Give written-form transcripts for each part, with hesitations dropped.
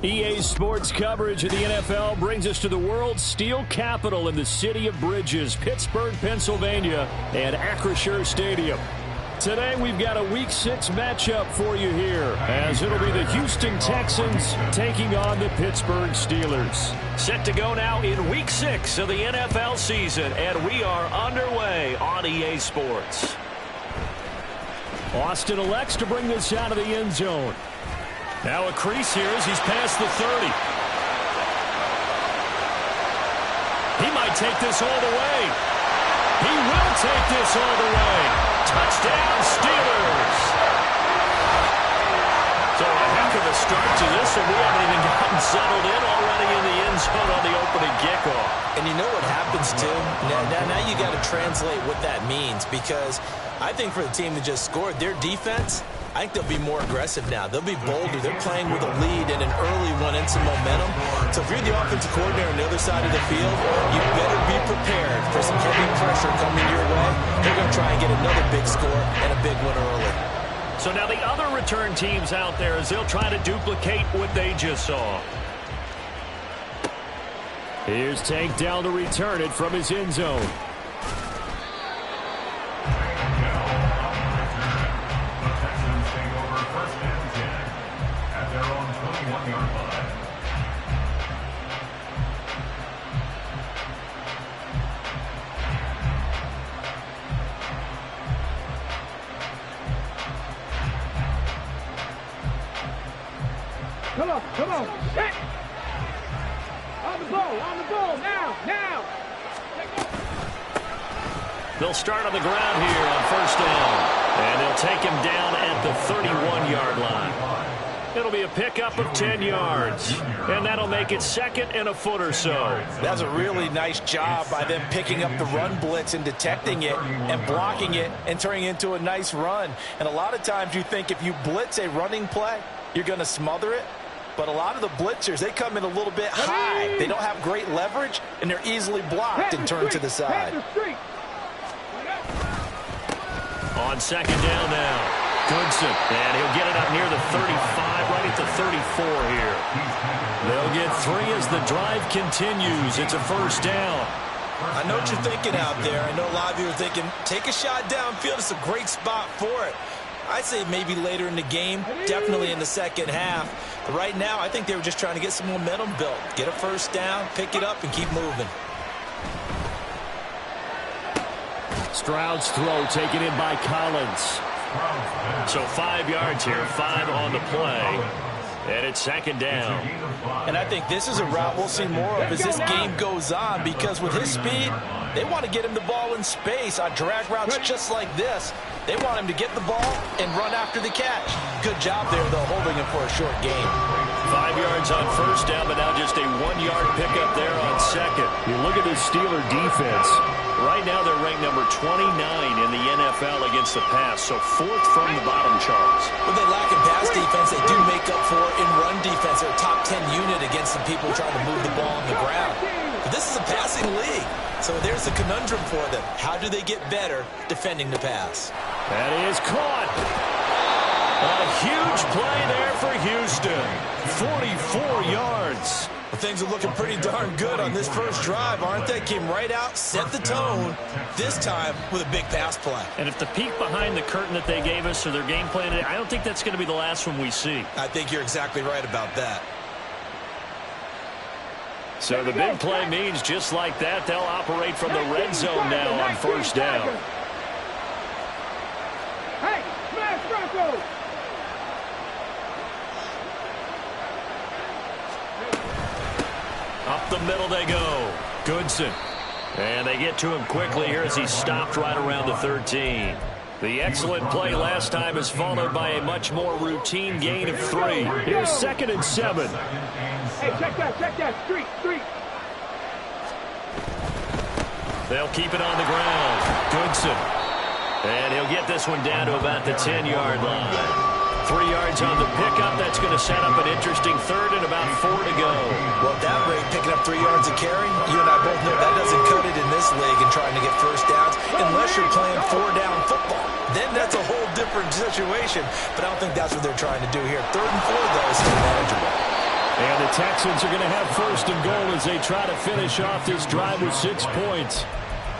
EA Sports coverage of the NFL brings us to the world's steel capital in the city of bridges, Pittsburgh, Pennsylvania, and Acrisure Stadium. Today we've got a Week 6 matchup for you here, as it'll be the Houston Texans taking on the Pittsburgh Steelers. Set to go now in Week 6 of the NFL season, and we are underway on EA Sports. Austin elects to bring this out of the end zone. Now a crease here as he's past the 30. He might take this all the way. He will take this all the way. Touchdown, Steelers. So a heck of a start to this one. We haven't even gotten settled in already in the end zone on the opening kickoff. And you know what happens, too? Now you got to translate what that means, because I think for the team that just scored, their defense, I think they'll be more aggressive now. They'll be bolder. They're playing with a lead and an early one and some momentum. So if you're the offensive coordinator on the other side of the field, you better be prepared for some heavy pressure coming your way. They're going to try and get another big score and a big one early. So now the other return teams out there as they'll try to duplicate what they just saw. Here's Tank down to return it from his end zone. Come on. Hey. On the ball, now. They'll start on the ground here on first down. And they'll take him down at the 31-yard line. It'll be a pickup of 10 yards. And that'll make it second and a foot or so. That's a really nice job by them picking up the run blitz and detecting it and blocking it and turning it into a nice run. And a lot of times you think if you blitz a running play, you're going to smother it. But a lot of the blitzers, they come in a little bit high. They don't have great leverage, and they're easily blocked and turned to the side. On second down now. Goodson, and he'll get it up near the 35, right at the 34 here. They'll get 3 as the drive continues. It's a first down. I know what you're thinking out there. I know a lot of you are thinking, take a shot downfield. It's a great spot for it. I'd say maybe later in the game, definitely in the second half. But right now, I think they were just trying to get some momentum built. Get a first down, pick it up, and keep moving. Stroud's throw taken in by Collins. So 5 yards here, 5 on the play. And it's second down. And I think this is a route we'll see more of as this game goes on, because with his speed, they want to get him the ball in space on drag routes just like this. They want him to get the ball and run after the catch. Good job there, though, holding him for a short gain. 5 yards on first down, but now just a 1-yard pickup there on second. You look at this Steeler defense. Right now they're ranked number 29 in the NFL against the pass, so 4th from the bottom, Charles. When they lack in pass defense, they do make up for it in run defense. They're a top 10 unit against some people trying to move the ball on the ground. But this is a passing league, so there's a conundrum for them. How do they get better defending the pass? That is caught. A huge play there for Houston. 44 yards. Well, things are looking pretty darn good on this first drive, aren't they? Came right out, set the tone, this time with a big pass play. And if the peek behind the curtain that they gave us or their game plan, I don't think that's going to be the last one we see. I think you're exactly right about that. So the big play means just like that, they'll operate from the red zone now on first down. Hey, smash Bronco! Up the middle they go. Goodson. And they get to him quickly here as he stopped right around the 13. The excellent play last time is followed by a much more routine gain of 3. Here's 2nd and 7. Hey, check that. Street. They'll keep it on the ground. Goodson. And he'll get this one down to about the 10-yard line. 3 yards on the pickup. That's going to set up an interesting 3rd and about 4 to go. Well, at that rate, picking up 3 yards of carry, you and I both know that doesn't cut it in this league and trying to get first downs unless you're playing 4-down football. Then that's a whole different situation, but I don't think that's what they're trying to do here. 3rd and 4, though, is still manageable. And the Texans are going to have 1st and goal as they try to finish off this drive with 6 points.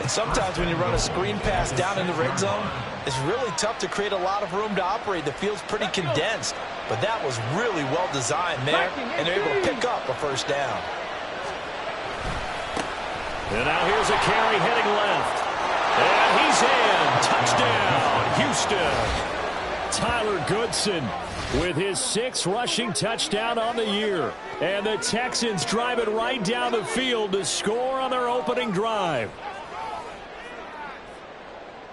And sometimes when you run a screen pass down in the red zone, it's really tough to create a lot of room to operate. The field's pretty condensed, but that was really well designed there, and they're able to pick up a first down. And now here's a carry heading left. And he's in. Touchdown, Houston. Tyler Goodson with his 6th rushing touchdown on the year. And the Texans drive it right down the field to score on their opening drive.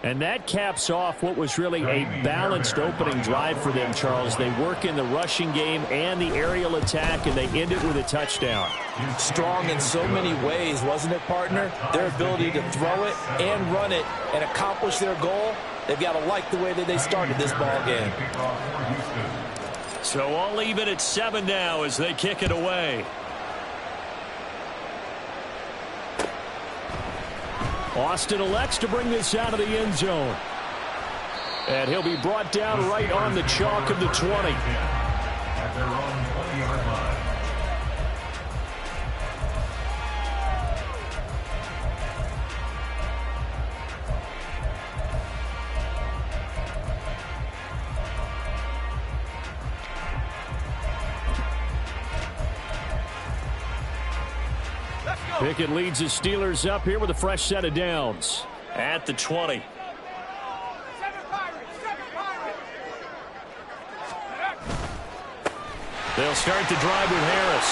And that caps off what was really a balanced opening drive for them, Charles. They work in the rushing game and the aerial attack, and they end it with a touchdown. Strong in so many ways, wasn't it, partner? Their ability to throw it and run it and accomplish their goal, they've got to like the way that they started this ball game. So all even at 7 now as they kick it away. Austin elects to bring this out of the end zone. And he'll be brought down right on the chalk of the 20. At their own 20-yard line. Pickett leads the Steelers up here with a fresh set of downs at the 20. They'll start the drive with Harris.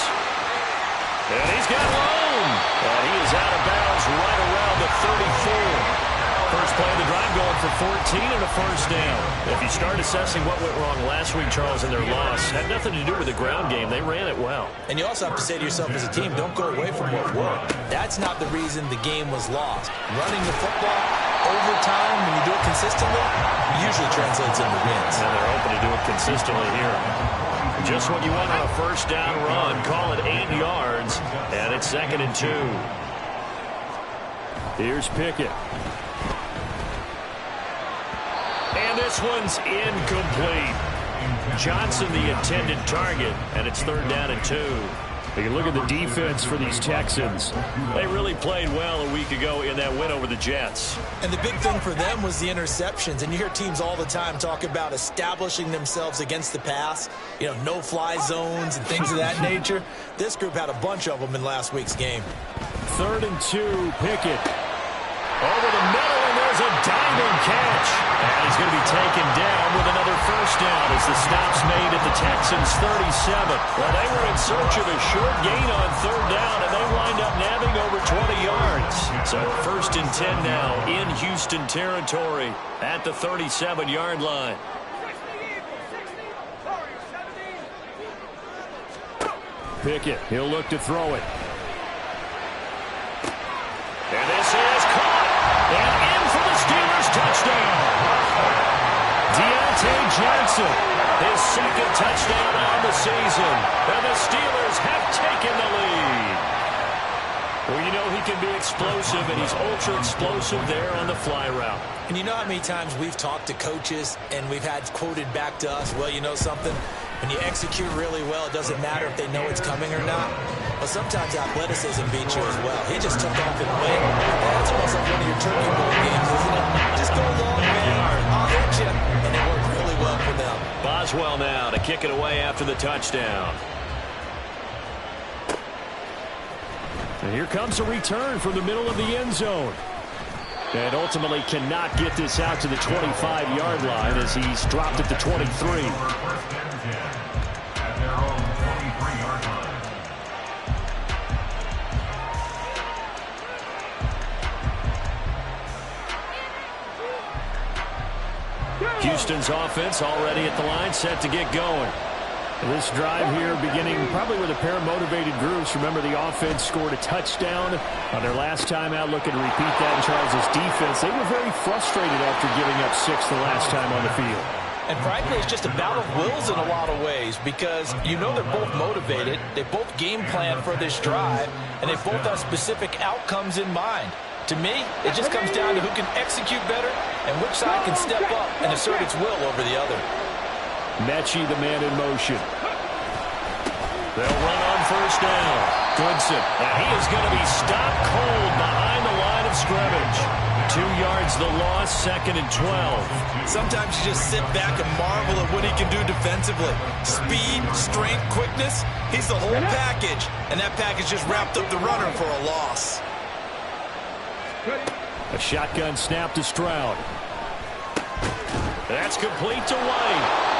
And he's got room. And he is out of bounds right around the 34. First play of the drive going for 14 and a first down. If you start assessing what went wrong last week, Charles, in their loss, had nothing to do with the ground game. They ran it well. And you also have to say to yourself as a team, don't go away from what worked. That's not the reason the game was lost. Running the football over time, when you do it consistently, usually translates into wins. And they're hoping to do it consistently here. Just what you want on a first down run. Call it 8 yards, and it's 2nd and 2. Here's Pickett. And this one's incomplete. Johnson, the intended target, and it's 3rd down and 2. You can look at the defense for these Texans. They really played well a week ago in that win over the Jets. And the big thing for them was the interceptions. And you hear teams all the time talk about establishing themselves against the pass, you know, no-fly zones and things of that nature. This group had a bunch of them in last week's game. 3rd and 2, Pickett. Over the middle, and there's a diving catch. And he's going to be taken down with another first down as the stop's made at the Texans' 37. Well, they were in search of a short gain on 3rd down, and they wind up nabbing over 20 yards. So 1st and 10 now in Houston territory at the 37-yard line. Pickett, he'll look to throw it. And this is caught. And in for the Steelers touchdown. Deontay Johnson, his 2nd touchdown on the season. And the Steelers have taken the lead. Well, you know he can be explosive, and he's ultra-explosive there on the fly route. And you know how many times we've talked to coaches and we've had quoted back to us, well, you know something? When you execute really well, it doesn't matter if they know it's coming or not. But sometimes athleticism beats you as well. He just took off and went. That's almost like one of your turkey bowl games, isn't it? Just go along, man. I'll hit you. And it worked really well for them. Boswell now to kick it away after the touchdown. And here comes a return from the middle of the end zone. And ultimately cannot get this out to the 25-yard line as he's dropped at the 23. At their own 23-yard line. Houston's offense already at the line, set to get going. This drive here beginning probably with a pair of motivated groups. Remember, the offense scored a touchdown on their last time out, looking to repeat that in Charles' defense. They were very frustrated after giving up 6 the last time on the field. And frankly, it's just a battle of wills in a lot of ways because you know they're both motivated. They both game plan for this drive, and they both have specific outcomes in mind. To me, it just comes down to who can execute better and which side can step up and assert its will over the other. Mechie, the man in motion. They'll run on first down. Goodson, and he is going to be stopped cold behind the line of scrimmage. 2 yards the loss, 2nd and 12. Sometimes you just sit back and marvel at what he can do defensively. Speed, strength, quickness, he's the whole package. And that package just wrapped up the runner for a loss. A shotgun snap to Stroud. That's complete to White.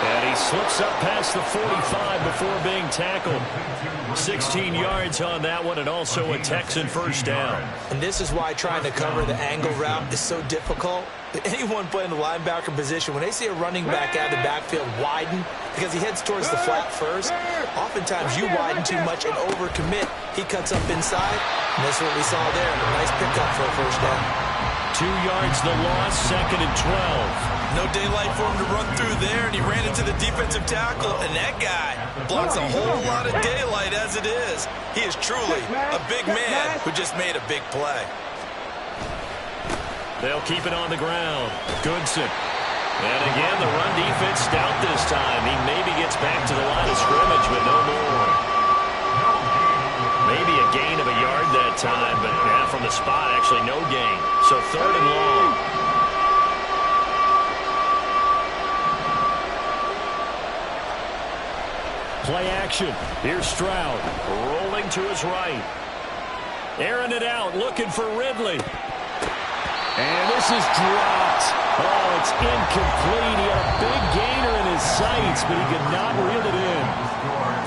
And he slips up past the 45 before being tackled. 16 yards on that one, and also a Texan first down. And this is why trying to cover the angle route is so difficult. Anyone playing the linebacker position, when they see a running back out of the backfield widen, because he heads towards the flat first, oftentimes you widen too much and overcommit. He cuts up inside, and that's what we saw there. A nice pickup for a first down. 2 yards the loss, 2nd and 12. No daylight for him to run through there, and he ran into the defensive tackle, and that guy blocks a whole lot of daylight as it is. He is truly a big man who just made a big play. They'll keep it on the ground. Goodson. And again, the run defense stout this time. He maybe gets back to the line of scrimmage, but no more. Maybe a gain of a yard that time, but from the spot, actually no gain. So 3rd and long. Play action. Here's Stroud. Rolling to his right. Airing it out. Looking for Ridley. And this is dropped. Oh, it's incomplete. He had a big gainer in his sights, but he could not reel it in.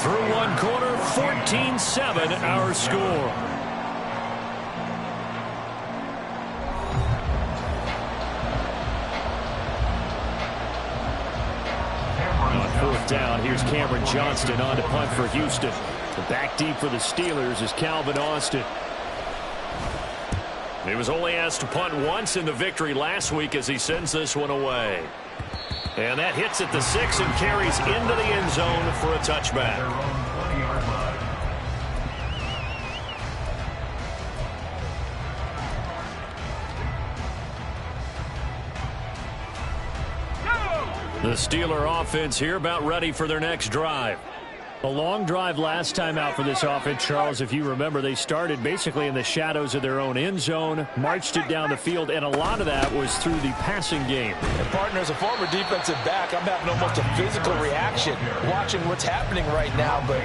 Through one quarter, 14-7 our score. brought down. Here's Cameron Johnston on to punt for Houston. The back deep for the Steelers is Calvin Austin. He was only asked to punt once in the victory last week as he sends this one away. And that hits at the 6 and carries into the end zone for a touchback. Their own 20-yard line. The Steeler offense here about ready for their next drive. A long drive last time out for this offense, Charles. If you remember, they started basically in the shadows of their own end zone, marched it down the field, and a lot of that was through the passing game. And partner, as a former defensive back, I'm having almost a physical reaction watching what's happening right now. But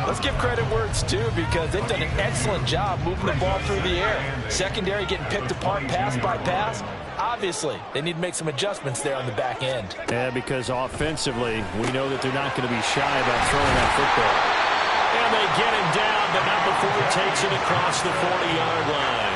let's give credit where it's due, because they've done an excellent job moving the ball through the air. Secondary getting picked apart pass by pass. Obviously, they need to make some adjustments there on the back end. Yeah, because offensively, we know that they're not going to be shy about throwing that football. And they get him down, but not before he takes it across the 40-yard line.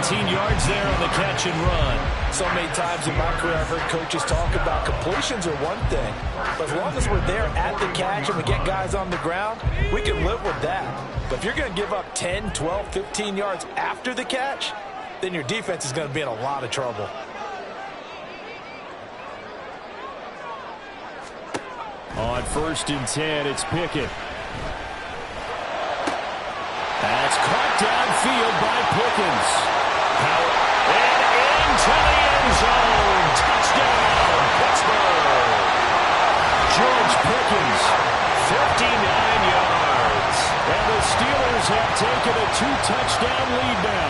19 yards there on the catch and run. So many times in my career, I've heard coaches talk about completions are one thing. But as long as we're there at the catch and we get guys on the ground, we can live with that. But if you're going to give up 10, 12, 15 yards after the catch, then your defense is going to be in a lot of trouble. On 1st and 10, it's Pickett. That's caught downfield by Pickens. And into the end zone. Touchdown, Pittsburgh. George Pickens, 59 yards. And the Steelers have taken a 2-touchdown lead now.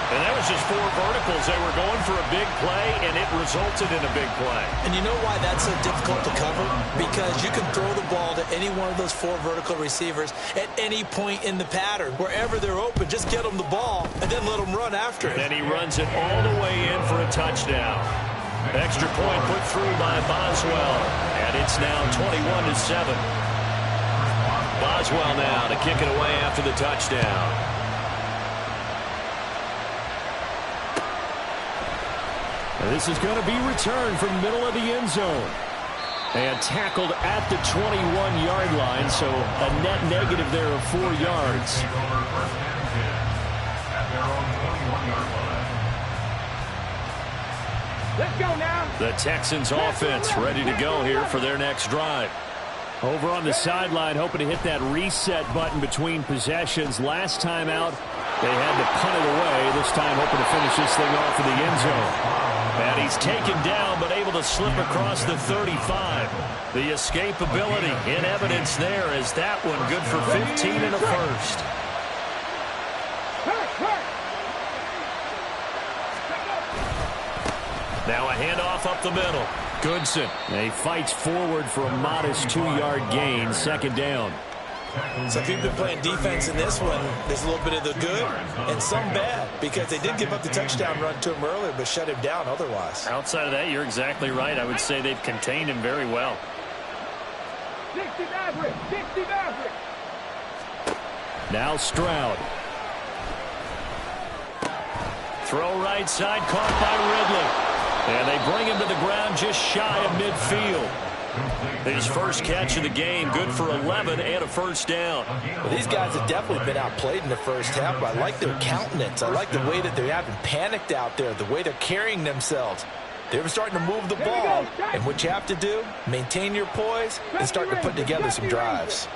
And that was just 4 verticals. They were going for a big play, and it resulted in a big play. And you know why that's so difficult to cover? Because you can throw the ball to any one of those 4 vertical receivers at any point in the pattern. Wherever they're open, just get them the ball and then let them run after it. And he runs it all the way in for a touchdown. Extra point put through by Boswell. And it's now 21-7. Boswell now to kick it away after the touchdown. This is going to be returned from the middle of the end zone. And tackled at the 21-yard line, so a net negative there of 4 yards. Take over 1st and 10 at their own 21-yard line. Let's go now. The Texans offense ready to go here for their next drive. Over on the sideline, hoping to hit that reset button between possessions. Last time out, they had to punt it away. This time hoping to finish this thing off in the end zone. And he's taken down, but able to slip across the 35. The escapability in evidence there as that one good for 15 and a first. Now a handoff up the middle. Goodson. And he fights forward for a modest 2-yard gain. 2nd down. So if you've been playing defense in this one, there's a little bit of the good and some bad, because they did give up the touchdown run to him earlier, but shut him down otherwise. Outside of that, you're exactly right. I would say they've contained him very well. 60 Maverick, 60 Maverick. Now Stroud. Throw right side, caught by Ridley. And they bring him to the ground just shy of midfield. His first catch of the game, good for 11 and a first down. Well, these guys have definitely been outplayed in the first half, but I like their countenance. I like the way that they haven't panicked out there, the way they're carrying themselves. They were starting to move the ball, and what you have to do, maintain your poise and start to put together some drives.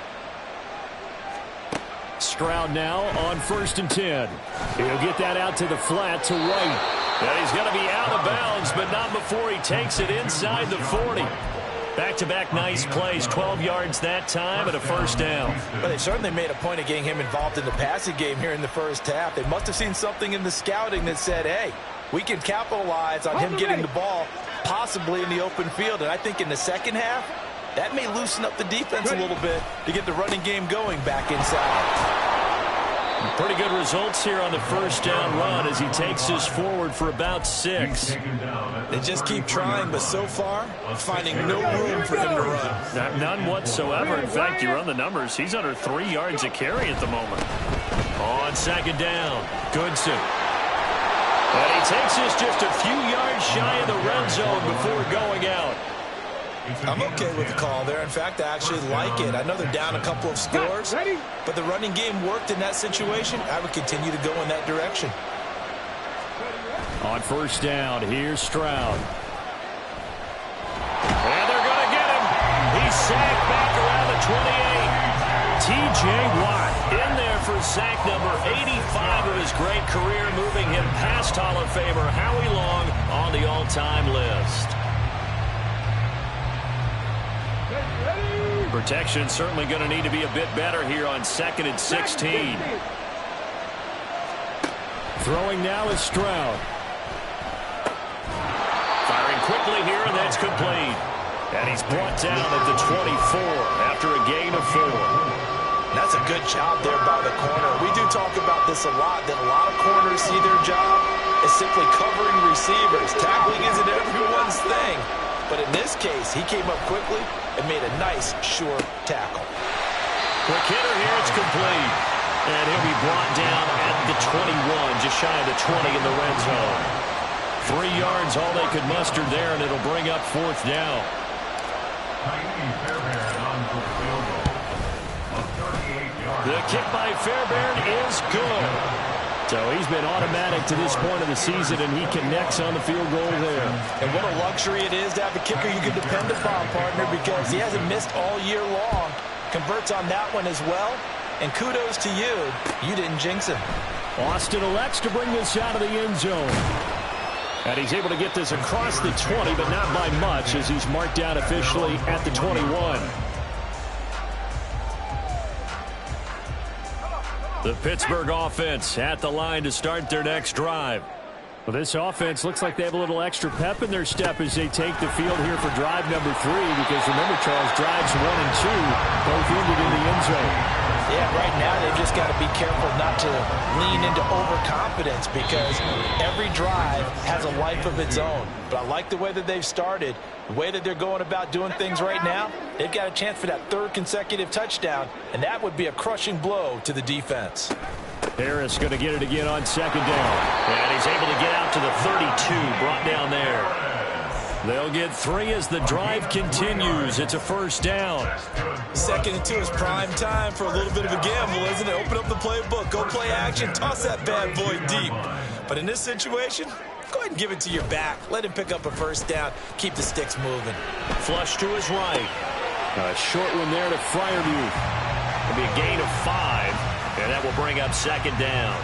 Stroud now on 1st and 10. He'll get that out to the flat to White. And he's going to be out of bounds, but not before he takes it inside the 40. Back-to-back nice plays, 12 yards that time and a first down. But they certainly made a point of getting him involved in the passing game here in the first half. They must have seen something in the scouting that said, hey, we can capitalize on him getting the ball possibly in the open field. And I think in the second half, that may loosen up the defense a little bit to get the running game going back inside. Pretty good results here on the first down run as he takes this forward for about 6. They just keep trying, but so far, finding no room for him to run. None whatsoever. In fact, you run the numbers. He's under 3 yards a carry at the moment. On 2nd down, Goodson. And he takes this just a few yards shy of the red zone before going out. I'm okay with the call there. In fact, I actually like it. I know they're down a couple of scores, but the running game worked in that situation. I would continue to go in that direction. On first down, here's Stroud. And they're going to get him. He's sacked back around the 28. T.J. Watt in there for sack number 85 of his great career, moving him past Hall of Famer Howie Long on the all-time list. Protection certainly going to need to be a bit better here on 2nd and 16. Throwing now is Stroud. Firing quickly here, and that's complete. And he's brought down at the 24 after a gain of 4. That's a good job there by the corner. We do talk about this a lot, that a lot of corners see their job as simply covering receivers. Tackling isn't everyone's thing. But in this case, he came up quickly and made a nice, sure tackle. Quick hitter here, it's complete. And he'll be brought down at the 21, just shy of the 20 in the red zone. 3 yards, all they could muster there, and it'll bring up 4th down. The kick by Fairbairn is good. So he's been automatic to this point of the season, and he connects on the field goal there. And what a luxury it is to have a kicker you can depend upon, partner, because he hasn't missed all year long. Converts on that one as well. And kudos to you. You didn't jinx him. Austin elects to bring this out of the end zone. And he's able to get this across the 20, but not by much, as he's marked down officially at the 21. The Pittsburgh offense at the line to start their next drive. Well, this offense looks like they have a little extra pep in their step as they take the field here for drive number 3, because remember, Charles, drives 1 and 2 both ended in the end zone. Yeah, right now they've just got to be careful not to lean into overconfidence, because every drive has a life of its own. But I like the way that they've started, the way that they're going about doing things right now. They've got a chance for that 3rd consecutive touchdown, and that would be a crushing blow to the defense. Harris going to get it again on 2nd down. And he's able to get out to the 32, brought down there. They'll get 3 as the drive continues. It's a 1st down. 2nd and 2 is prime time for a little bit of a gamble, isn't it? Open up the playbook, go play action, toss that bad boy deep. But in this situation, go ahead and give it to your back. Let him pick up a 1st down. Keep the sticks moving. Flush to his right. A short one there to Freiermuth. It'll be a gain of 5, and that will bring up 2nd down.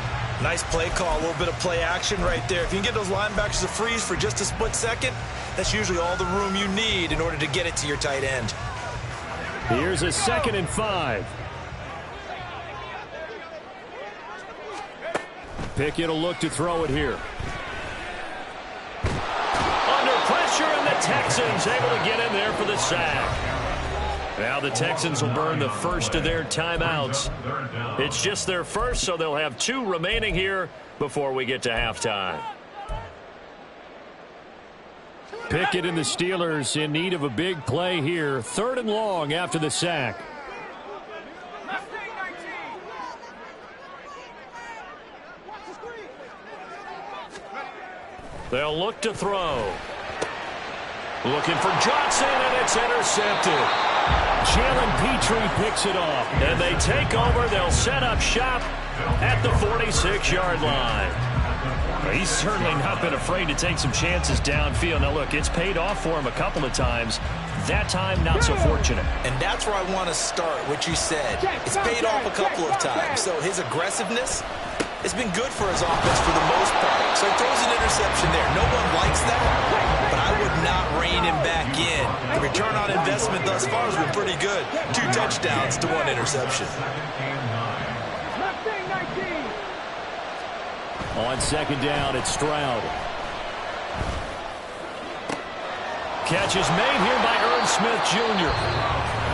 Nice play call, a little bit of play action right there. If you can get those linebackers to freeze for just a split second, that's usually all the room you need in order to get it to your tight end. Here's a 2nd and 5. Pickett will look to throw it here. Under pressure, and the Texans able to get in there for the sack. Now the Texans will burn the first of their timeouts. It's just their first, so they'll have 2 remaining here before we get to halftime. Pickett and the Steelers in need of a big play here. 3rd and long after the sack. They'll look to throw. Looking for Johnson, and it's intercepted. Jalen Petrie picks it off, and they take over. They'll set up shop at the 46-yard line. He's certainly not been afraid to take some chances downfield. Now, look, it's paid off for him a couple of times. That time, not so fortunate. And that's where I want to start, what you said. It's paid off a couple of times. So his aggressiveness has been good for his offense for the most part. So he throws an interception there. No one likes that, but I would not rein him back in. The return on investment thus far has been pretty good. 2 touchdowns to 1 interception. On 2nd down, it's Stroud. Catch is made here by Irv Smith Jr.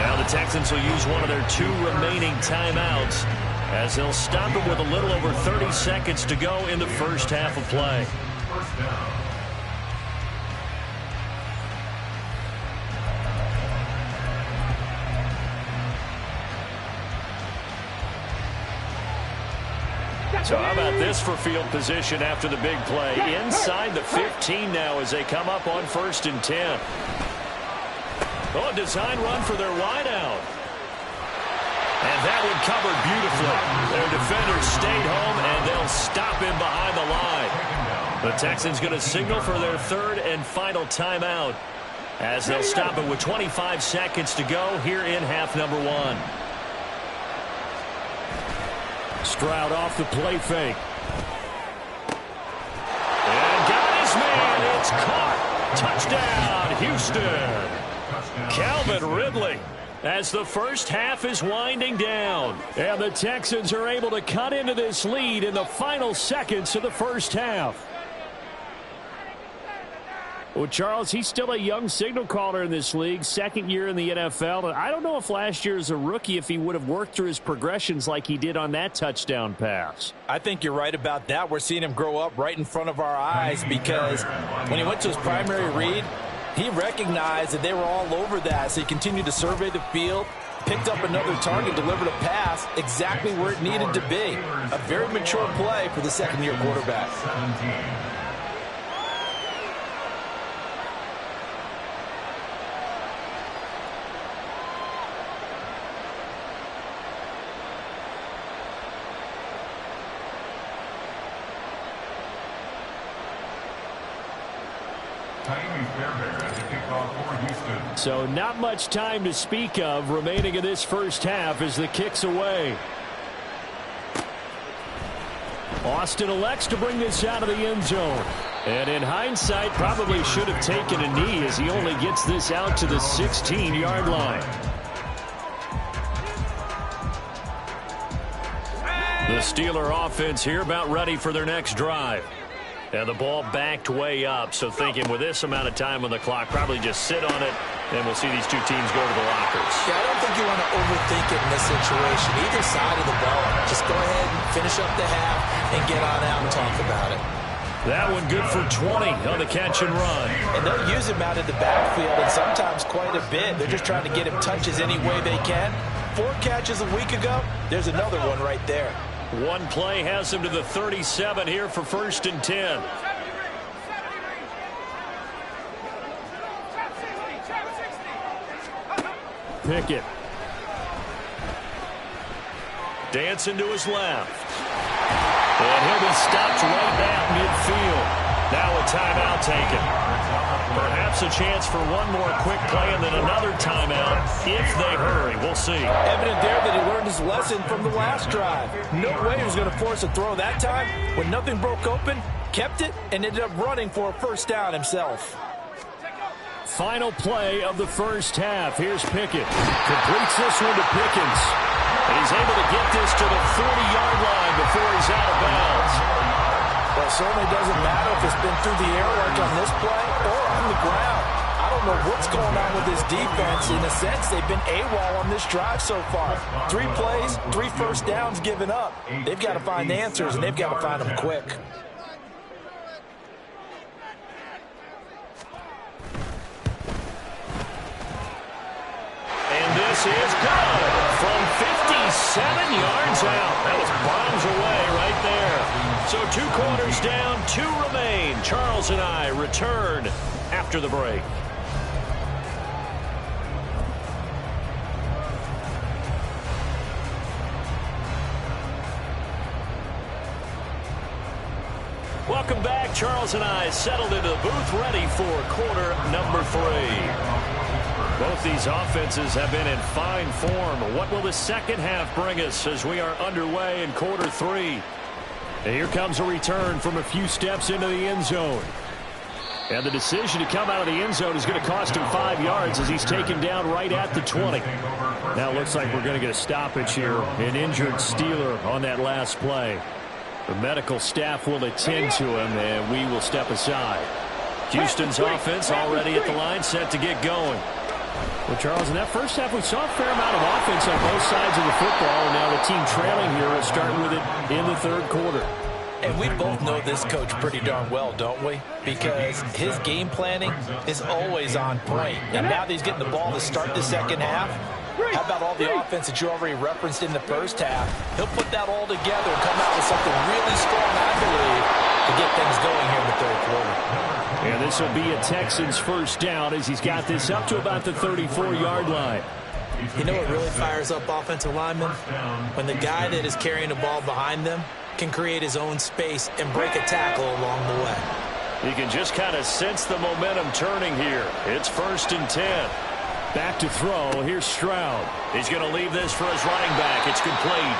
Now the Texans will use one of their 2 remaining timeouts, as they'll stop it with a little over 30 seconds to go in the first half of play. So how about this for field position after the big play? Inside the 15 now as they come up on 1st and 10. Oh, design run for their wideout. And that one covered beautifully. Their defenders stayed home, and they'll stop him behind the line. The Texans going to signal for their third and final timeout as they'll stop it with 25 seconds to go here in half number one. Stroud off the play fake. And got his man. It's caught. Touchdown, Houston. Calvin Ridley. As the first half is winding down. And the Texans are able to cut into this lead in the final seconds of the first half. Well, Charles, he's still a young signal caller in this league, second year in the NFL. And I don't know if last year as a rookie, if he would have worked through his progressions like he did on that touchdown pass. I think you're right about that. We're seeing him grow up right in front of our eyes because when he went to his primary read, he recognized that they were all over that, so he continued to survey the field, picked up another target, delivered a pass exactly where it needed to be. A very mature play for the second-year quarterback. 17. So not much time to speak of remaining in this first half as the kick's away. Austin elects to bring this out of the end zone. And in hindsight, probably should have taken a knee as he only gets this out to the 16-yard line. The Steeler offense here about ready for their next drive. And the ball backed way up, so thinking with this amount of time on the clock, probably just sit on it, and we'll see these two teams go to the lockers. Yeah, I don't think you want to overthink it in this situation. Either side of the ball, just go ahead and finish up the half and get on out and talk about it. That one good for 20 on the catch and run. And they'll use him out of the backfield, and sometimes quite a bit. They're just trying to get him touches any way they can. 4 catches a week ago, there's another one right there. One play has him to the 37 here for 1st and 10. Pickett. Dancing to his left. And he'll be stopped right at midfield. Now a timeout taken. Perhaps a chance for one more quick play and then another timeout if they hurry. We'll see. Evident there that he learned his lesson from the last drive. No way he was going to force a throw that time. When nothing broke open, kept it, and ended up running for a first down himself. Final play of the first half. Here's Pickett. Completes this one to Pickens. And he's able to get this to the 40-yard line before he's out of bounds. Well, it certainly doesn't matter if it's been through the air like on this play or on the ground. I don't know what's going on with this defense. In a sense, they've been AWOL on this drive so far. 3 plays, 3 first downs given up. They've got to find answers, and they've got to find them quick. And this is good from 57 yards out. That was bombs away right there. So 2 quarters down, 2 remain. Charles and I return after the break. Welcome back. Charles and I settled into the booth ready for quarter number 3. Both these offenses have been in fine form. What will the second half bring us as we are underway in quarter 3? And here comes a return from a few steps into the end zone. And the decision to come out of the end zone is going to cost him 5 yards as he's taken down right at the 20. Now it looks like we're going to get a stoppage here. An injured Steeler on that last play. The medical staff will attend to him, and we will step aside. Houston's offense already at the line, set to get going. Well, Charles, in that first half, we saw a fair amount of offense on both sides of the football, and now the team trailing here will start with it in the third quarter. And we both know this coach pretty darn well, don't we? Because his game planning is always on point. And now that he's getting the ball to start the second half, how about all the offense that you already referenced in the first half? He'll put that all together and come out with something really strong, I believe, to get things going here in the third quarter. And this will be a Texans first down as he's got this up to about the 34-yard line. You know what really fires up offensive linemen? When the guy that is carrying the ball behind them can create his own space and break a tackle along the way. You can just kind of sense the momentum turning here. It's 1st and 10. Back to throw. Here's Stroud. He's going to leave this for his running back. It's complete.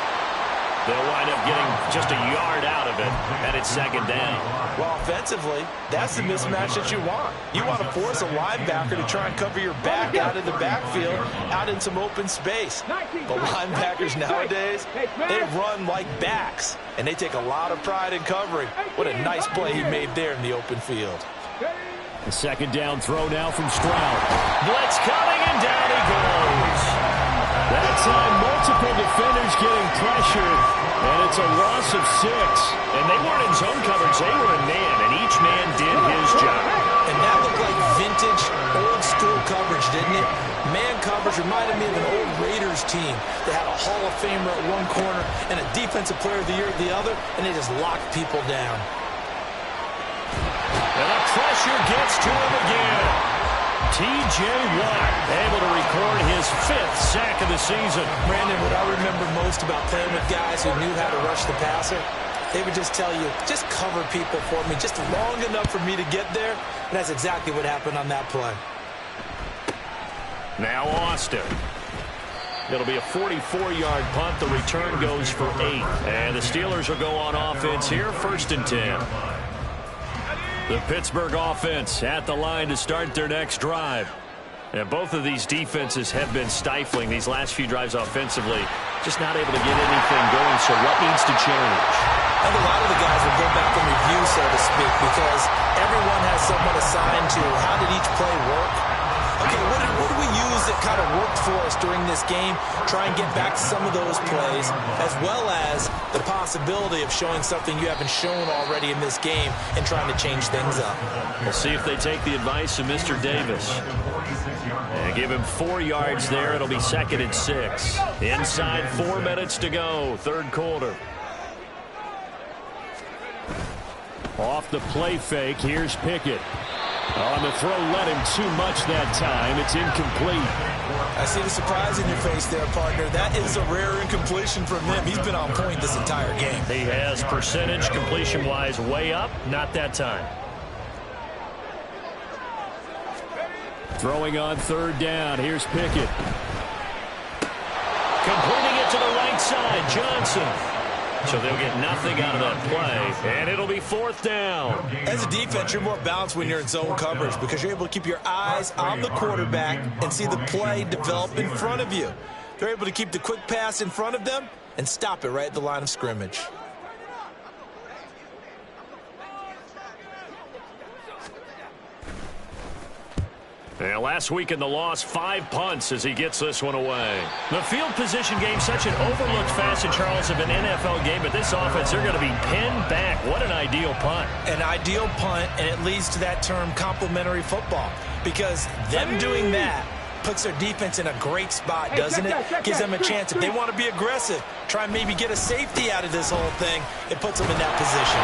They'll wind up getting just a yard out of it, and it's 2nd down. Well, offensively, that's the mismatch that you want. You want to force a linebacker to try and cover your back out of the backfield, out in some open space. But linebackers nowadays, they run like backs, and they take a lot of pride in covering. What a nice play he made there in the open field. The 2nd down throw now from Stroud. Blitz coming, and down he goes. That time, multiple defenders getting pressured, and it's a loss of 6. And they weren't in zone coverage. They were in man, and each man did his job. And that looked like vintage, old-school coverage, didn't it? Man coverage reminded me of an old Raiders team that had a Hall of Famer at one corner and a Defensive Player of the Year at the other, and they just locked people down. And the pressure gets to him again. T.J. Watt able to record his 5th sack of the season. Brandon, what I remember most about playing with guys who knew how to rush the passer, they would just tell you, just cover people for me, just long enough for me to get there. And that's exactly what happened on that play. Now Austin. It'll be a 44-yard punt. The return goes for 8. And the Steelers will go on offense here, 1st and 10. The Pittsburgh offense at the line to start their next drive. And both of these defenses have been stifling these last few drives offensively. Just not able to get anything going, so what needs to change? I think a lot of the guys will go back and review, so to speak, because everyone has someone assigned to how did each play work. Okay, what did we use that kind of worked for us during this game? Try and get back to some of those plays, as well as the possibility of showing something you haven't shown already in this game and trying to change things up. We'll see if they take the advice of Mr. Davis. And give him 4 yards there. It'll be 2nd and 6. Inside 4 minutes to go, 3rd quarter. Off the play fake, here's Pickett. On the throw, let him too much that time. It's incomplete. I see the surprise in your face there, partner. That is a rare incompletion from him. He's been on point this entire game. He has percentage completion-wise way up. Not that time. Throwing on 3rd down. Here's Pickett. Completing it to the right side. Johnson. So they'll get nothing out of that play, and it'll be 4th down. As a defense, you're more balanced when you're in zone coverage because you're able to keep your eyes on the quarterback and see the play develop in front of you. They're able to keep the quick pass in front of them and stop it right at the line of scrimmage. And last week in the loss, 5 punts as he gets this one away. The field position game, such an overlooked facet, Charles, of an NFL game, but this offense, they're going to be pinned back. What an ideal punt. An ideal punt, and it leads to that term complementary football, because them doing that puts their defense in a great spot, doesn't it? Gives them a chance. If they want to be aggressive, try and maybe get a safety out of this whole thing, it puts them in that position.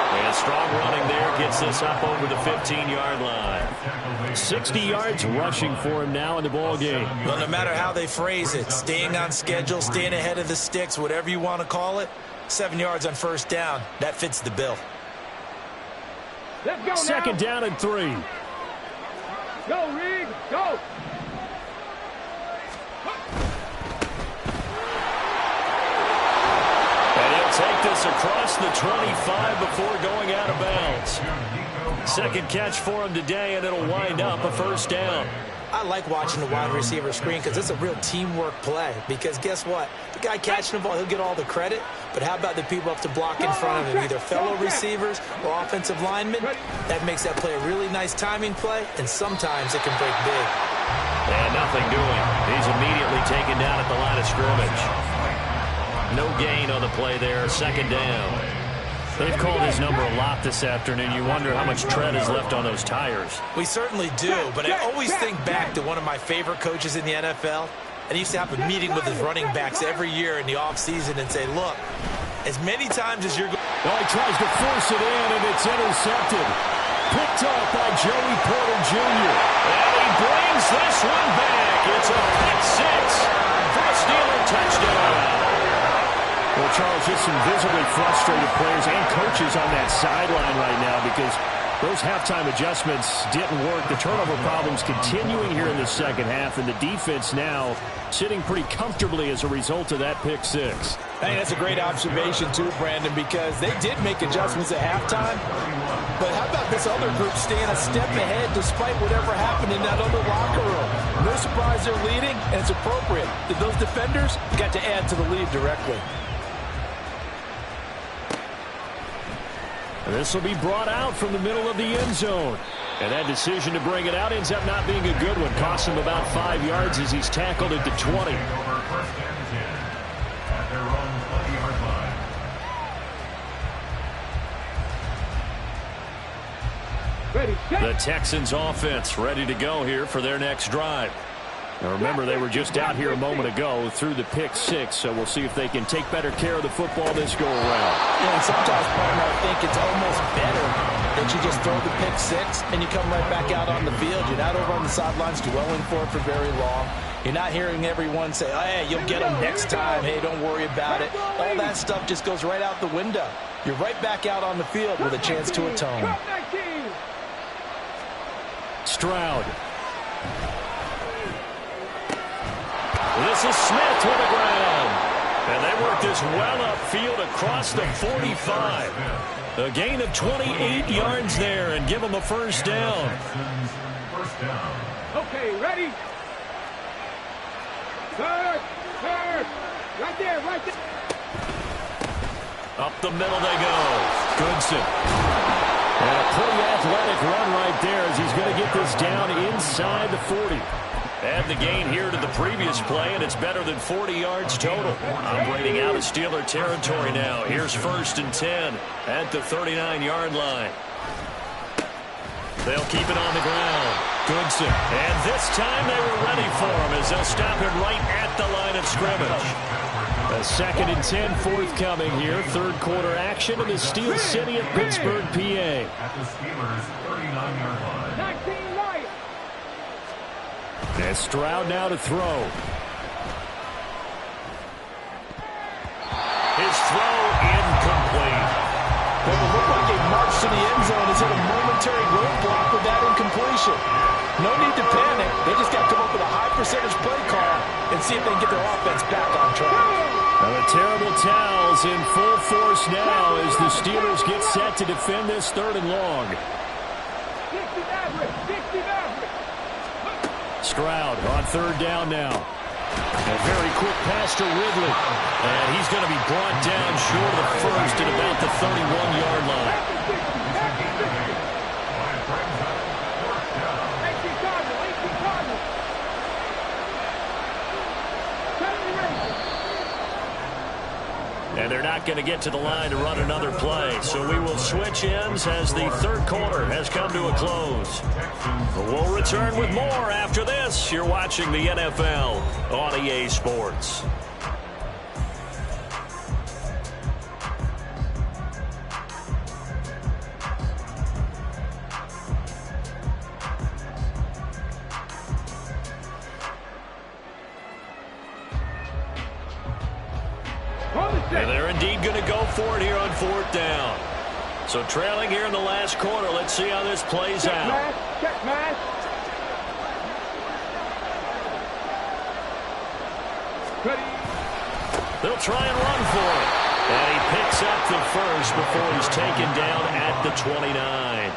And strong running there gets this up over the 15-yard line. 60 yards rushing for him now in the ball game. Well, no matter how they phrase it, staying on schedule, staying ahead of the sticks, whatever you want to call it, 7 yards on 1st down, that fits the bill. Let's go 2nd down and 3. Go, Reed, go. Take this across the 25 before going out of bounds. 2nd catch for him today, and it'll wind up a 1st down. I like watching the wide receiver screen because it's a real teamwork play. Because guess what? The guy catching the ball, he'll get all the credit. But how about the people up to block in front of him, either fellow receivers or offensive linemen? That makes that play a really nice timing play, and sometimes it can break big. And nothing doing. He's immediately taken down at the line of scrimmage. No gain on the play there, 2nd down. They've called his number a lot this afternoon. You wonder how much tread is left on those tires. We certainly do, but I always think back to one of my favorite coaches in the NFL. And he used to have a meeting with his running backs every year in the offseason and say, look, as many times as you're going... Well, he tries to force it in, and it's intercepted. picked off by Joey Porter Jr. And he brings this one back. It's a pick six for a Steeler touchdown. Well, Charles, just some visibly frustrated players and coaches on that sideline right now because those halftime adjustments didn't work. The turnover problems continuing here in the second half, and the defense now sitting pretty comfortably as a result of that pick six. I think that's a great observation, too, Brandon, because they did make adjustments at halftime. But how about this other group staying a step ahead despite whatever happened in that other locker room? No surprise they're leading, and it's appropriate that those defenders got to add to the lead directly. And this will be brought out from the middle of the end zone. And that decision to bring it out ends up not being a good one. Costs him about 5 yards as he's tackled at the 20. First and 10 at their own 20-yard line. Ready, set. The Texans offense ready to go here for their next drive. Now remember, they were just out here a moment ago through the pick six, so we'll see if they can take better care of the football this go around. Yeah, and sometimes, partner, I think it's almost better that you just throw the pick six and you come right back out on the field. You're not over on the sidelines dwelling for it for very long. You're not hearing everyone say, oh, hey, you'll get them next time. Hey, don't worry about it. All that stuff just goes right out the window. You're right back out on the field with a chance to atone. Stroud. This is Smith to the ground. And they work this well upfield across the 45. A gain of 28 yards there and give them a first down. Okay, ready? Third. Right there. Up the middle they go. Goodson. And a pretty athletic run right there as he's going to get this down inside the 40. Add the gain here to the previous play, and it's better than 40 yards total. Operating out of Steeler territory now. Here's 1st and 10 at the 39-yard line. They'll keep it on the ground. Goodson. And this time they were ready for him as they'll stop him right at the line of scrimmage. A 2nd and 10 forthcoming here. Third quarter action in the Steel City of Pittsburgh, PA. At the Steelers' 39-yard line. 19 right. And Stroud now to throw. His throw incomplete. Well, it looked like a march to the end zone has hit a momentary roadblock with that incompletion. No need to panic. They just got to come up with a high percentage play call and see if they can get their offense back on track. Now the terrible towels in full force now as the Steelers get set to defend this 3rd and long. 60 average. Stroud on 3rd down now. A very quick pass to Ridley. And he's going to be brought down short of the first at about the 31-yard line. And they're not going to get to the line to run another play. So we will switch ends as the 3rd quarter has come to a close. But we'll return with more after this. You're watching the NFL on EA Sports. And they're indeed going to go for it here on 4th down. So trailing here in the last quarter. Let's see how this plays out. Check, man. They'll try and run for it. And he picks up the first before he's taken down at the 29.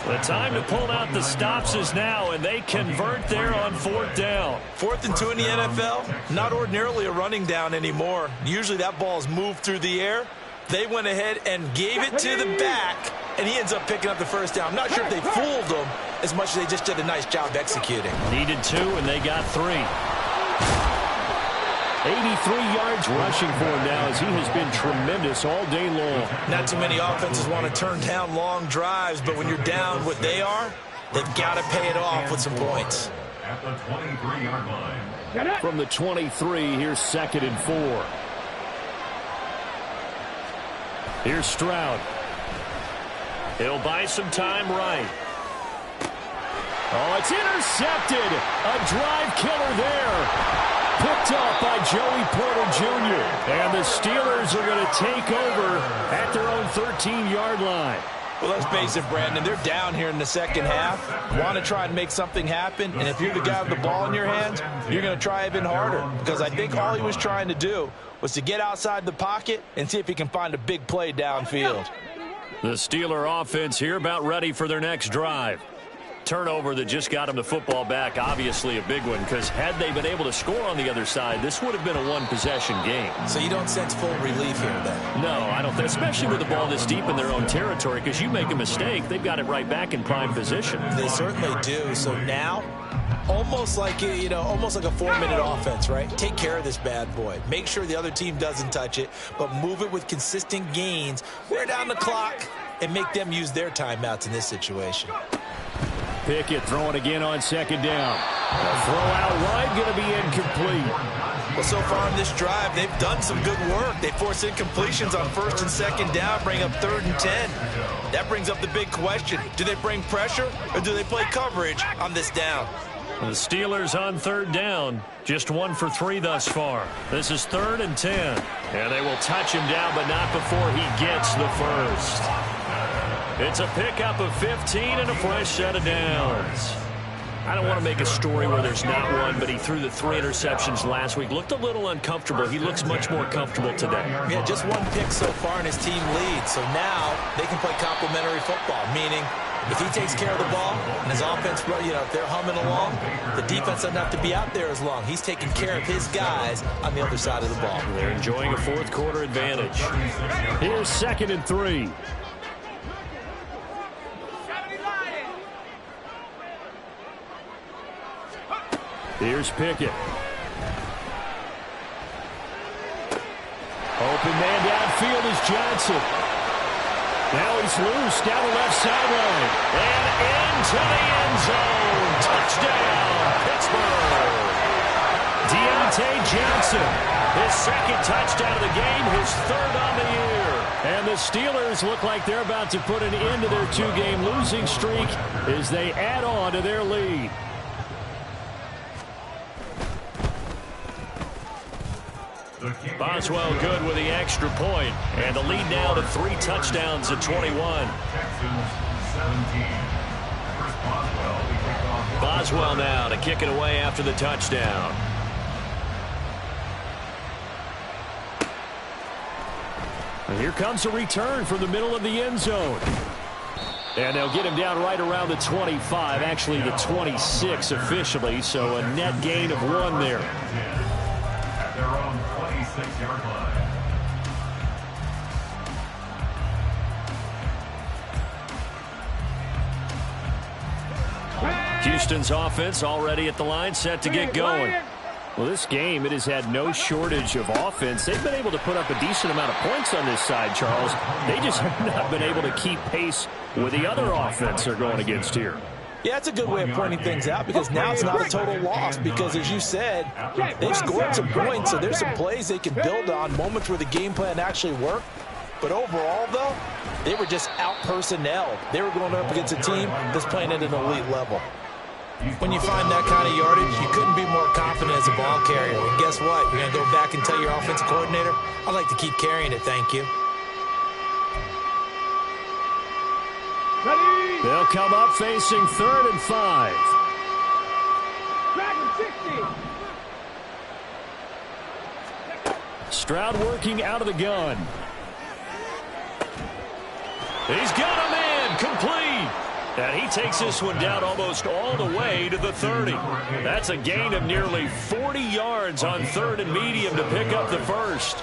The time to pull out the stops is now, and they convert there on 4th down. 4th and 2 in the NFL, not ordinarily a running down anymore. Usually that ball is moved through the air. They went ahead and gave it to the back, and he ends up picking up the first down. I'm not sure if they fooled him as much as they just did a nice job executing. Needed 2, and they got 3. 83 yards rushing for him now as he has been tremendous all day long. Not too many offenses want to turn down long drives, but when you're down what they are, they've got to pay it off with some points. At the 23-yard line. From the 23, here's 2nd and 4. Here's Stroud. He'll buy some time right. Oh, it's intercepted. A drive killer there. Picked up by Joey Porter Jr. And the Steelers are going to take over at their own 13-yard line. Well, let's face it, Brandon, they're down here in the second half. Want to try and make something happen, and if you're the guy with the ball in your hands, you're going to try even harder, because I think all he was trying to do was to get outside the pocket and see if he can find a big play downfield. The Steeler offense here about ready for their next drive. Turnover that just got him the football back, obviously a big one, because had they been able to score on the other side, this would have been a one-possession game. So you don't sense full relief here, then? No, I don't, especially with the ball this deep in their own territory, because you make a mistake, they've got it right back in prime position. They certainly do. So now, almost like a 4-minute offense, right? Take care of this bad boy. Make sure the other team doesn't touch it, but move it with consistent gains. Wear down the clock and make them use their timeouts in this situation. Pickett throwing again on second down. A throw out wide, going to be incomplete. Well, so far on this drive, they've done some good work. They force incompletions on first and second down, bring up 3rd and 10. That brings up the big question. Do they bring pressure or do they play coverage on this down? The Steelers on 3rd down. Just 1 for 3 thus far. This is 3rd and 10. And they will touch him down, but not before he gets the first. It's a pickup of 15 and a fresh set of downs. I don't want to make a story where there's not one, but he threw the 3 interceptions last week. Looked a little uncomfortable. He looks much more comfortable today. Yeah, just 1 pick so far and his team leads. So now they can play complementary football, meaning if he takes care of the ball and his offense, if they're humming along, the defense doesn't have to be out there as long. He's taking care of his guys on the other side of the ball. They're enjoying a 4th quarter advantage. Here's 2nd and 3. Here's Pickett. Open man downfield is Johnson. Now he's loose down the left sideline. And into the end zone. Touchdown, Pittsburgh. Deontay Johnson. His 2nd touchdown of the game, his 3rd on the year. And the Steelers look like they're about to put an end to their 2-game losing streak as they add on to their lead. Boswell good with the extra point, and the lead now to 3 touchdowns at 21. Boswell now to kick it away after the touchdown. And here comes a return from the middle of the end zone. And they'll get him down right around the 25, actually the 26 officially, so a net gain of 1 there. At their own 26-yard line. Houston's offense already at the line, set to get going. Well, this game, it has had no shortage of offense. They've been able to put up a decent amount of points on this side, Charles. They just have not been able to keep pace with the other offense they're going against here. Yeah, it's a good way of pointing things out because now it's not a total loss because, as you said, they've scored some points, so there's some plays they can build on, moments where the game plan actually worked. But overall, though, they were just out-personnelled. They were going up against a team that's playing at an elite level. When you find that kind of yardage, you couldn't be more confident as a ball carrier. And guess what? You're going to go back and tell your offensive coordinator, I'd like to keep carrying it, thank you. Ready? They'll come up facing 3rd and 5. Dragon 60. Stroud working out of the gun. He's got him in, complete. And he takes this one down almost all the way to the 30. That's a gain of nearly 40 yards on 3rd and medium to pick up the first.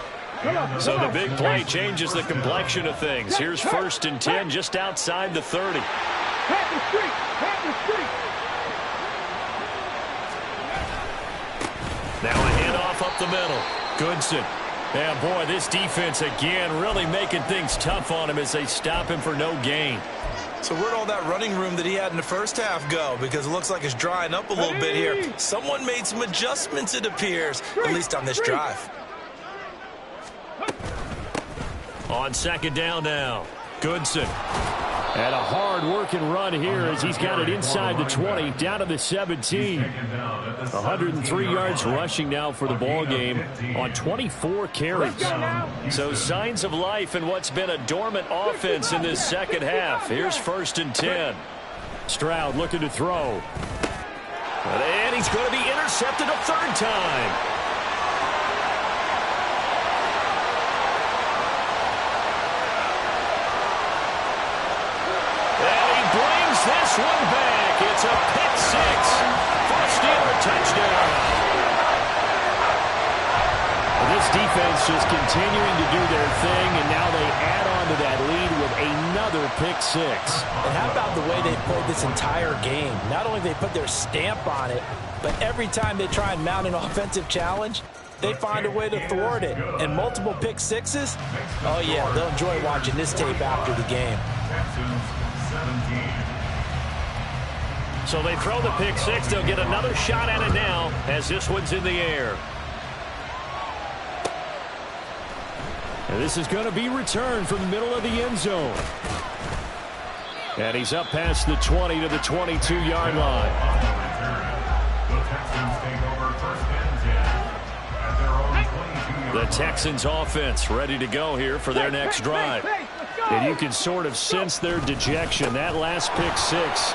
So the big play changes the complexion of things. Here's 1st and 10 just outside the 30. Pat the street. Pat the street. Now a handoff up the middle. Goodson. Yeah, boy, this defense again really making things tough on him as they stop him for no gain. So where'd all that running room that he had in the first half go? Because it looks like it's drying up a little bit here. Someone made some adjustments, it appears, at least on this drive. On 2nd down now, Goodson. And a hard-working run here as he's got it inside the 20, down to the 17. 103 yards rushing now for the ball game on 24 carries. So signs of life in what's been a dormant offense in this second half. Here's 1st and 10. Stroud looking to throw. And he's going to be intercepted a 3rd time. This one back. It's a pick 6 for a Steeler touchdown. This defense just continuing to do their thing, and now they add on to that lead with another pick 6. And how about the way they played this entire game? Not only they put their stamp on it, but every time they try and mount an offensive challenge, they find a way to thwart it. And multiple pick 6s, oh yeah, they'll enjoy watching this tape after the game. So they throw the pick 6. They'll get another shot at it now as this one's in the air. And this is going to be returned from the middle of the end zone. And he's up past the 20 to the 22-yard line. The Texans offense ready to go here for their next drive. And you can sort of sense their dejection. That last pick 6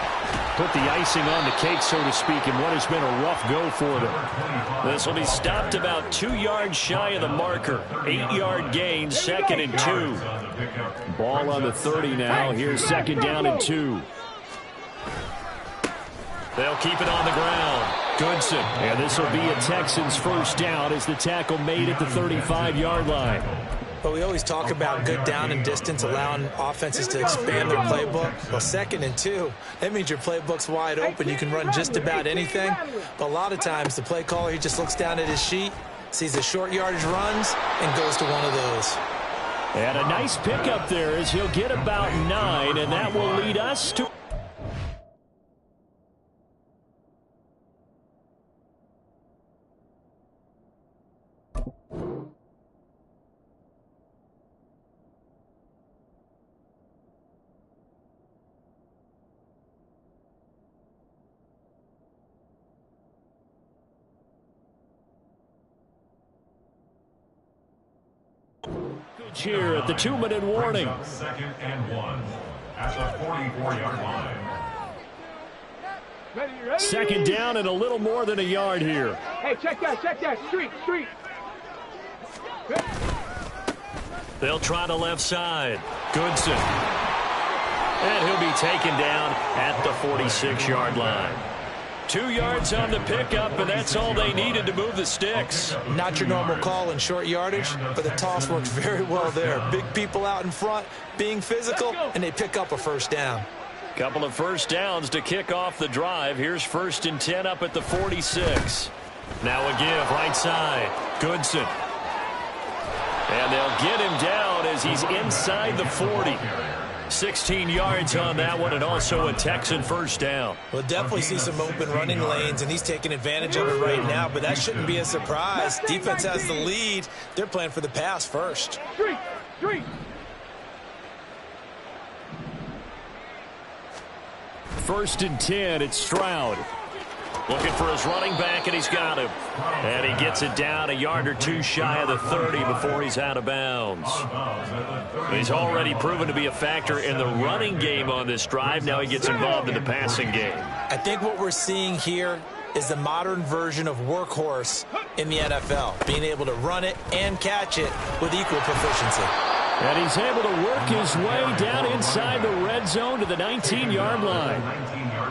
put the icing on the cake, so to speak, in what has been a rough go for them. This will be stopped about 2 yards shy of the marker. 8-yard gain, 2nd and 2. Ball on the 30 now. Here's 2nd down and 2. They'll keep it on the ground. Goodson. And this will be a Texans 1st down as the tackle made at the 35-yard line. But we always talk about good down and distance, allowing offenses to expand their playbook. Well, 2nd and 2, that means your playbook's wide open. You can run just about anything. But a lot of times the play caller, he just looks down at his sheet, sees the short yardage runs, and goes to one of those. And a nice pickup there as he'll get about 9, and that will lead us to... here at the 2-minute warning. 2nd and 1 at the 44-yard line. Ready. 2nd down and a little more than a yard here. Hey, check that. Street. They'll try the left side. Goodson. And he'll be taken down at the 46-yard line. 2 yards on the pickup, and that's all they needed to move the sticks. Not your normal call in short yardage, but the toss works very well there. Big people out in front, being physical, and they pick up a 1st down. Couple of 1st downs to kick off the drive. Here's 1st and 10 up at the 46. Now a give right side. Goodson. And they'll get him down as he's inside the 40. 16 yards on that one, and also a Texan 1st down. We'll definitely see some open running lanes, and he's taking advantage of it right now, but that shouldn't be a surprise. Defense has the lead. They're playing for the pass first. Street. 1st and 10, it's Stroud. Looking for his running back, and he's got him. And he gets it down a yard or 2 shy of the 30 before he's out of bounds. He's already proven to be a factor in the running game on this drive. Now he gets involved in the passing game. I think what we're seeing here is the modern version of workhorse in the NFL, being able to run it and catch it with equal proficiency. And he's able to work his way down inside the red zone to the 19-yard line.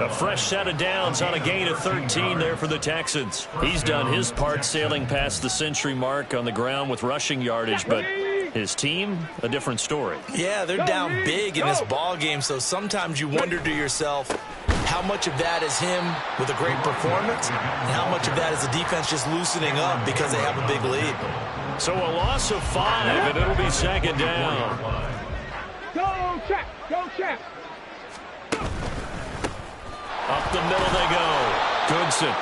A fresh set of downs on a gain of 13 there for the Texans. He's done his part sailing past the century mark on the ground with rushing yardage, but his team, a different story. Yeah, they're down big in this ball game, so sometimes you wonder to yourself how much of that is him with a great performance and how much of that is the defense just loosening up because they have a big lead. So a loss of 5, and it'll be 2nd down. Go, check. Up the middle they go. Goodson.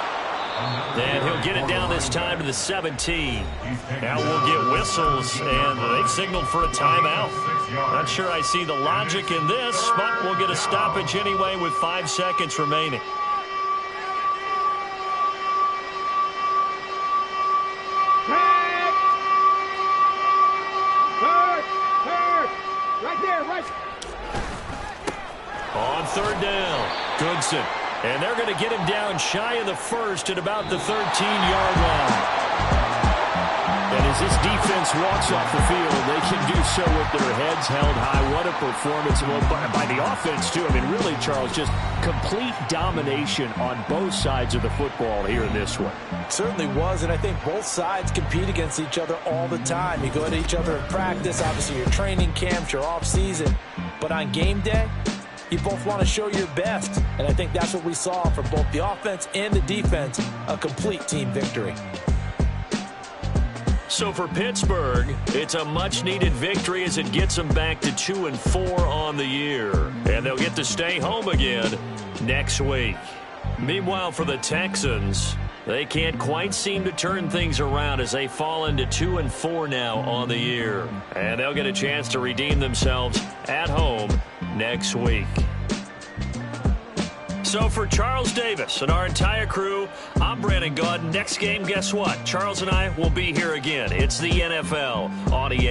And he'll get it down this time to the 17. Now we'll get whistles, and they've signaled for a timeout. Not sure I see the logic in this, but we'll get a stoppage anyway with 5 seconds remaining. Right there, right. On third down, Goodson. And they're going to get him down shy of the first at about the 13-yard line. And as this defense walks off the field, they can do so with their heads held high. What a performance by the offense, too. I mean, really, Charles, just complete domination on both sides of the football here in this one. Certainly was, and I think both sides compete against each other all the time. You go at each other in practice, obviously your training camps, your off-season. But on game day, you both want to show your best, and I think that's what we saw from both the offense and the defense, a complete team victory. So for Pittsburgh, it's a much-needed victory as it gets them back to 2-4 on the year. And they'll get to stay home again next week. Meanwhile, for the Texans, they can't quite seem to turn things around as they fall into 2-4 now on the year. And they'll get a chance to redeem themselves at home next week. So for Charles Davis and our entire crew, I'm Brandon Gaudin. Next game, guess what? Charles and I will be here again. It's the NFL on EA.